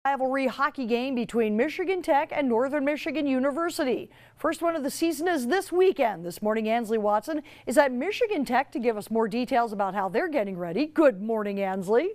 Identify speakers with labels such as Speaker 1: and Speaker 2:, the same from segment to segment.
Speaker 1: Rivalry hockey game between Michigan Tech and Northern Michigan University. First one of the season is this weekend. This morning, Ansley Watson is at Michigan Tech to give us more details about how they're getting ready. Good morning, Ansley.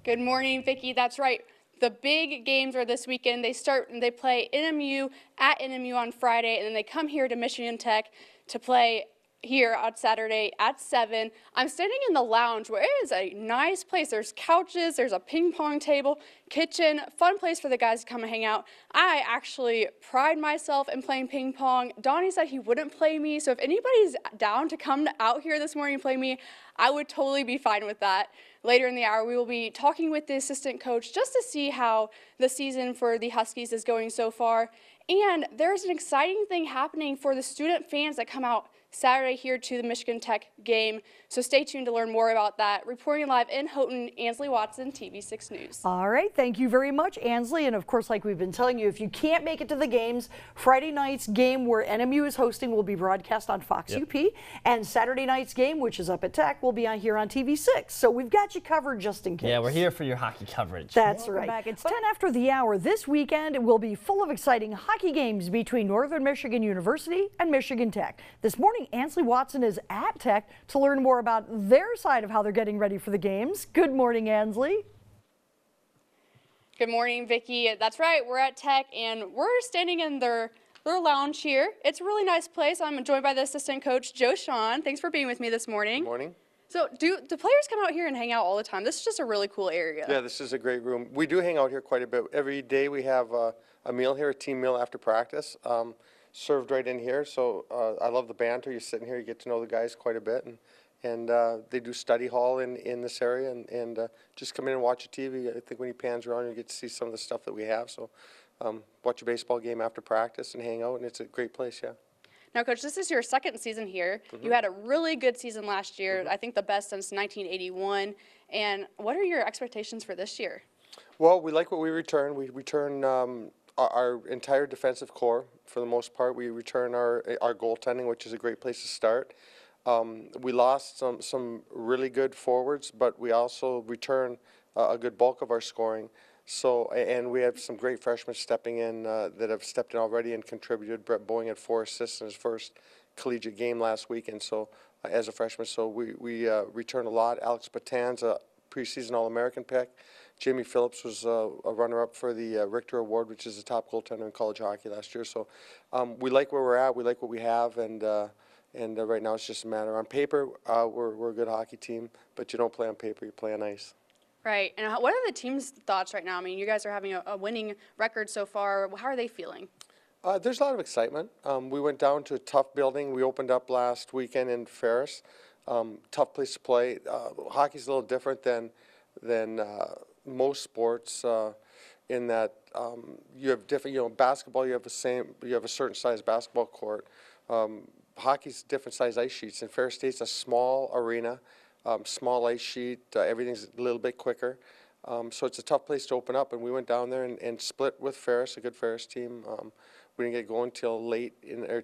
Speaker 2: Good morning, Vicki. That's right. The big games are this weekend. They play NMU at NMU on Friday, and then they come here to Michigan Tech to play here on Saturday at 7. I'm standing in the lounge where it is a nice place. There's couches, there's a ping pong table, kitchen, fun place for the guys to come and hang out. I actually pride myself in playing ping pong. Donnie said he wouldn't play me, so if anybody's down to come out here this morning and play me, I would totally be fine with that. Later in the hour, we will be talking with the assistant coach just to see how the season for the Huskies is going so far. And there's an exciting thing happening for the student fans that come out Saturday here to the Michigan Tech game. So stay tuned to learn more about that. Reporting live in Houghton, Ansley Watson, TV6 News.
Speaker 1: All right, thank you very much, Ansley. And of course, like we've been telling you, if you can't make it to the games, Friday night's game where NMU is hosting will be broadcast on Fox UP. And Saturday night's game, which is up at Tech, will be on here on TV6. So we've got you covered just in case.
Speaker 3: Yeah, we're here for your hockey coverage.
Speaker 1: That's right. Back. It's 10 after the hour. This weekend it will be full of exciting hockey games between Northern Michigan University and Michigan Tech. This morning, Ansley Watson is at Tech to learn more about their side of how they're getting ready for the games. Good morning, Ansley.
Speaker 2: Good morning, Vicki. That's right, we're at Tech and we're standing in their lounge here. It's a really nice place. I'm joined by the assistant coach, Joe Sean. Thanks for being with me this morning.
Speaker 4: Good morning.
Speaker 2: So do players come out here and hang out all the time? This is just a really cool area.
Speaker 4: Yeah, this is a great room. We do hang out here quite a bit. Every day we have a meal here, a team meal after practice, served right in here. So I love the banter. You're sitting here, you get to know the guys quite a bit. And they do study hall in this area and just come in and watch a TV. I think when he pans around, you get to see some of the stuff that we have. So watch a baseball game after practice and hang out, and it's a great place, yeah.
Speaker 2: Now, Coach, this is your second season here. You had a really good season last year, I think the best since 1981. And what are your expectations for this year?
Speaker 4: Well, we like what we return. We return our entire defensive core for the most part. We return our goaltending, which is a great place to start. We lost some really good forwards, but we also return a good bulk of our scoring. So, and we have some great freshmen stepping in that have stepped in already and contributed. Brett Boeing had 4 assists in his first collegiate game last weekend. So, as a freshman, so we return a lot. Alex Batan's a preseason All-American pick. Jamie Phillips was a runner-up for the Richter Award, which is the top goaltender in college hockey last year. So, we like where we're at. We like what we have, and right now it's just a matter. On paper, we're a good hockey team, but you don't play on paper; you play on ice.
Speaker 2: Right. And what are the team's thoughts right now? I mean, you guys are having a winning record so far. How are they feeling?
Speaker 4: There's a lot of excitement. We went down to a tough building. We opened up last weekend in Ferris. Tough place to play. Hockey's a little different than most sports in that you have different. Basketball, you have a certain size basketball court. Hockey's different size ice sheets. In Ferris State's a small arena. Small ice sheet, everything's a little bit quicker. So it's a tough place to open up, and we went down there and split with Ferris, a good Ferris team. We didn't get going till late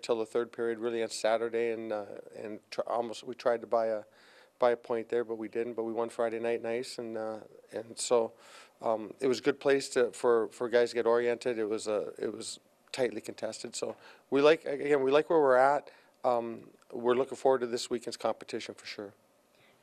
Speaker 4: till the third period, really on Saturday, and we tried to buy a point there, but we didn't. But we won Friday night nice, and so it was a good place for guys to get oriented. It was tightly contested. So we like where we're at. We're looking forward to this weekend's competition for sure.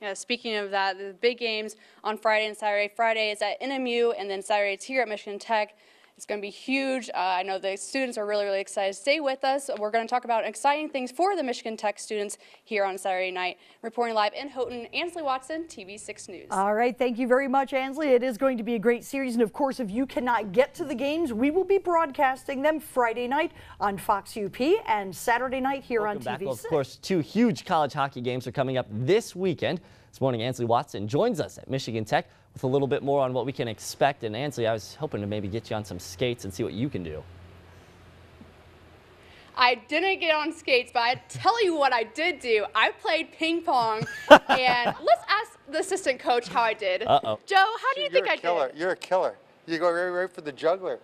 Speaker 2: Yeah, speaking of that, the big games on Friday and Saturday. Friday is at NMU, and then Saturday it's here at Michigan Tech. It's going to be huge. I know the students are really, really excited. Stay with us. We're going to talk about exciting things for the Michigan Tech students here on Saturday night. Reporting live in Houghton, Ansley Watson, TV6 News.
Speaker 1: All right, thank you very much, Ansley. It is going to be a great series, and of course, if you cannot get to the games, we will be broadcasting them Friday night on Fox UP and Saturday night here on TV6.
Speaker 3: Well, of course, 2 huge college hockey games are coming up this weekend. This morning, Ansley Watson joins us at Michigan Tech with a little bit more on what we can expect. And Ansley, I was hoping to maybe get you on some skates and see what you can do.
Speaker 2: I didn't get on skates, but I tell you what I did do. I played ping pong, and let's ask the assistant coach how I did.
Speaker 3: Uh-oh.
Speaker 2: Joe, how do you think I did?
Speaker 4: You're a killer. You go right for the juggler.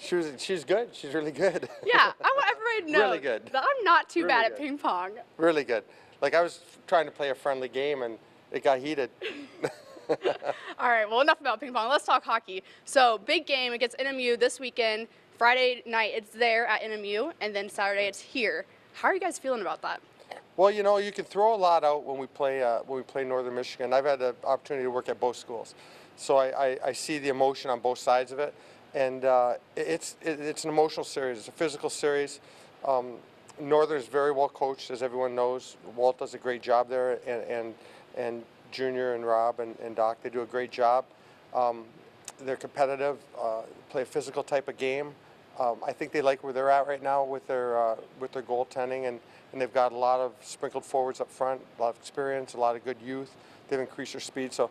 Speaker 4: She's good. She's really good.
Speaker 2: Yeah, I want everybody to know
Speaker 4: Really good.
Speaker 2: that I'm not too
Speaker 4: Really
Speaker 2: bad
Speaker 4: good.
Speaker 2: at ping pong.
Speaker 4: Really good. Like I was trying to play a friendly game and it got heated.
Speaker 2: All right, well, enough about ping pong. Let's talk hockey. So, big game against NMU this weekend. Friday night, it's there at NMU, and then Saturday, it's here. How are you guys feeling about that?
Speaker 4: Well, you know, you can throw a lot out when we play Northern Michigan. I've had the opportunity to work at both schools, so I see the emotion on both sides of it, and it's an emotional series. It's a physical series. Northern is very well coached, as everyone knows. Walt does a great job there, and Junior and Rob and Doc, they do a great job. They're competitive, play a physical type of game. I think they like where they're at right now with their goaltending, and they've got a lot of sprinkled forwards up front, a lot of experience, a lot of good youth. They've increased their speed. So,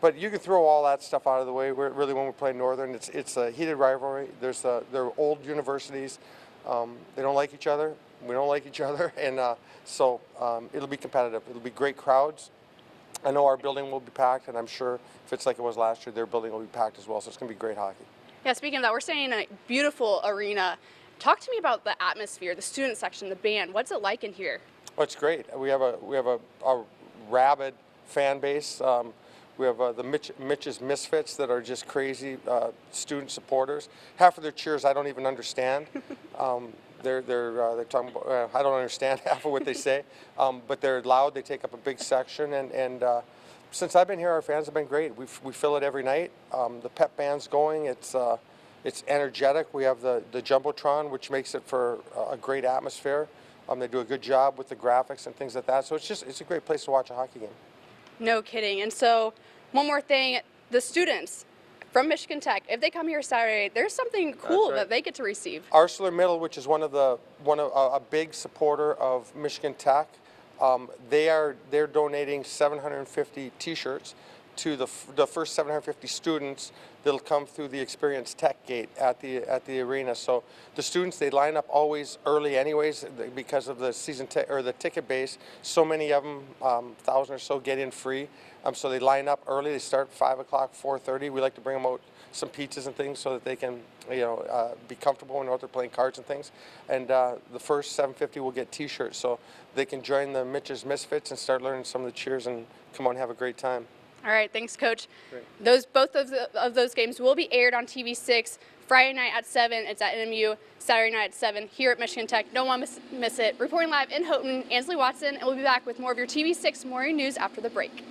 Speaker 4: but you can throw all that stuff out of the way. Really, when we play Northern, it's a heated rivalry. They're old universities. They don't like each other. We don't like each other, and so it'll be competitive. It'll be great crowds. I know our building will be packed, and I'm sure if it's like it was last year, their building will be packed as well. So it's going to be great hockey.
Speaker 2: Yeah, speaking of that, we're staying in a beautiful arena. Talk to me about the atmosphere, the student section, the band. What's it like in here?
Speaker 4: Oh, it's great. We have a rabid fan base. We have the Mitch's Misfits that are just crazy student supporters. Half of their cheers I don't even understand. They're talking about, I don't understand half of what they say, but they're loud. They take up a big section, and since I've been here, our fans have been great. We fill it every night. The pep band's going. It's energetic. We have the Jumbotron, which makes it for a great atmosphere. They do a good job with the graphics and things like that. So it's a great place to watch a hockey game.
Speaker 2: No kidding. And so, one more thing, the students from Michigan Tech, if they come here Saturday, there's something cool that they get to receive.
Speaker 4: Arcelor Middle, which is a big supporter of Michigan Tech, they're donating 750 T-shirts to the first 750 students that'll come through the Experience Tech gate at the arena. So the students, they line up always early anyways because of the the ticket base. So many of them, 1,000 or so, get in free. So they line up early. They start 5 o'clock, 4:30. We like to bring them out some pizzas and things so that they can, be comfortable when they're playing cards and things. And the first 750 will get T-shirts, so they can join the Mitch's Misfits and start learning some of the cheers and come on and have a great time.
Speaker 2: All right, thanks, Coach.
Speaker 4: Great.
Speaker 2: Both of those games will be aired on TV6 Friday night at 7. It's at NMU. Saturday night at 7 here at Michigan Tech. Don't want to miss it. Reporting live in Houghton, Ansley Watson, and we'll be back with more of your TV6 morning news after the break.